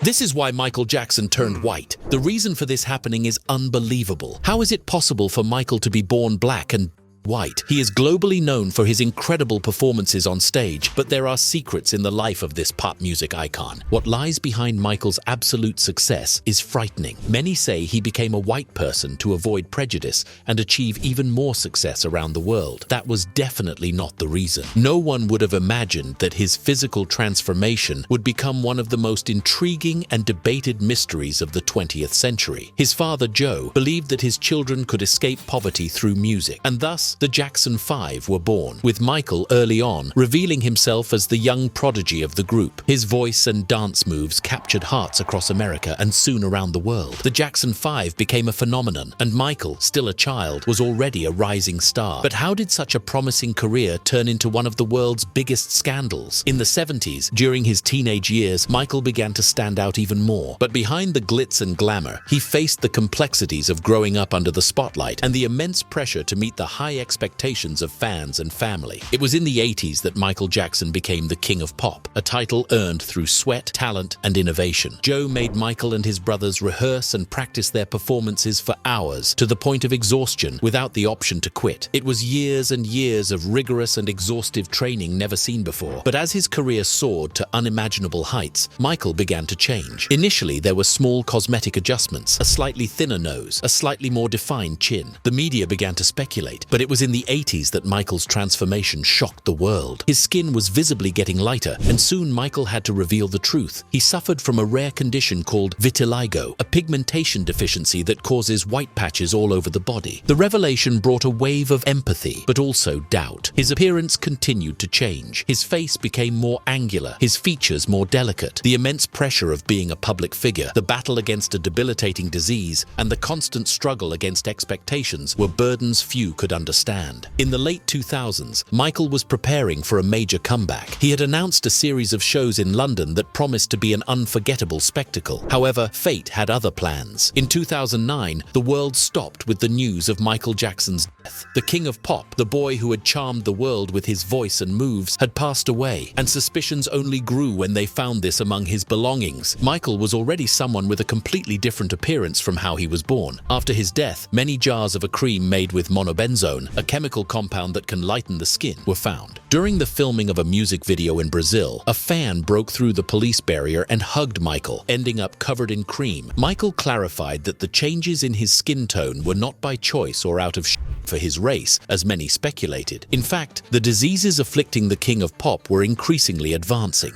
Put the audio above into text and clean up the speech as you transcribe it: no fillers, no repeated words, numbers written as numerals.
This is why Michael Jackson turned white. The reason for this happening is unbelievable. How is it possible for Michael to be born black and white? He is globally known for his incredible performances on stage, but there are secrets in the life of this pop music icon. What lies behind Michael's absolute success is frightening. Many say he became a white person to avoid prejudice and achieve even more success around the world. That was definitely not the reason. No one would have imagined that his physical transformation would become one of the most intriguing and debated mysteries of the 20th century. His father, Joe, believed that his children could escape poverty through music, and thus the Jackson 5 were born, with Michael early on revealing himself as the young prodigy of the group. His voice and dance moves captured hearts across America and soon around the world. The Jackson 5 became a phenomenon, and Michael, still a child, was already a rising star. But how did such a promising career turn into one of the world's biggest scandals? In the 70s, during his teenage years, Michael began to stand out even more. But behind the glitz and glamour, he faced the complexities of growing up under the spotlight and the immense pressure to meet the high expectations of fans and family. It was in the 80s that Michael Jackson became the King of Pop, a title earned through sweat, talent, and innovation. Joe made Michael and his brothers rehearse and practice their performances for hours, to the point of exhaustion, without the option to quit. It was years and years of rigorous and exhaustive training never seen before. But as his career soared to unimaginable heights, Michael began to change. Initially, there were small cosmetic adjustments, a slightly thinner nose, a slightly more defined chin. The media began to speculate, but it was in the 80s that Michael's transformation shocked the world. His skin was visibly getting lighter, and soon Michael had to reveal the truth. He suffered from a rare condition called vitiligo, a pigmentation deficiency that causes white patches all over the body. The revelation brought a wave of empathy, but also doubt. His appearance continued to change. His face became more angular, his features more delicate. The immense pressure of being a public figure, the battle against a debilitating disease, and the constant struggle against expectations were burdens few could understand. In the late 2000s, Michael was preparing for a major comeback. He had announced a series of shows in London that promised to be an unforgettable spectacle. However, fate had other plans. In 2009, the world stopped with the news of Michael Jackson's death. The King of Pop, the boy who had charmed the world with his voice and moves, had passed away, and suspicions only grew when they found this among his belongings. Michael was already someone with a completely different appearance from how he was born. After his death, many jars of a cream made with monobenzone, a chemical compound that can lighten the skin, were found. During the filming of a music video in Brazil, a fan broke through the police barrier and hugged Michael, ending up covered in cream. Michael clarified that the changes in his skin tone were not by choice or out of for his race, as many speculated. In fact, the diseases afflicting the King of Pop were increasingly advancing.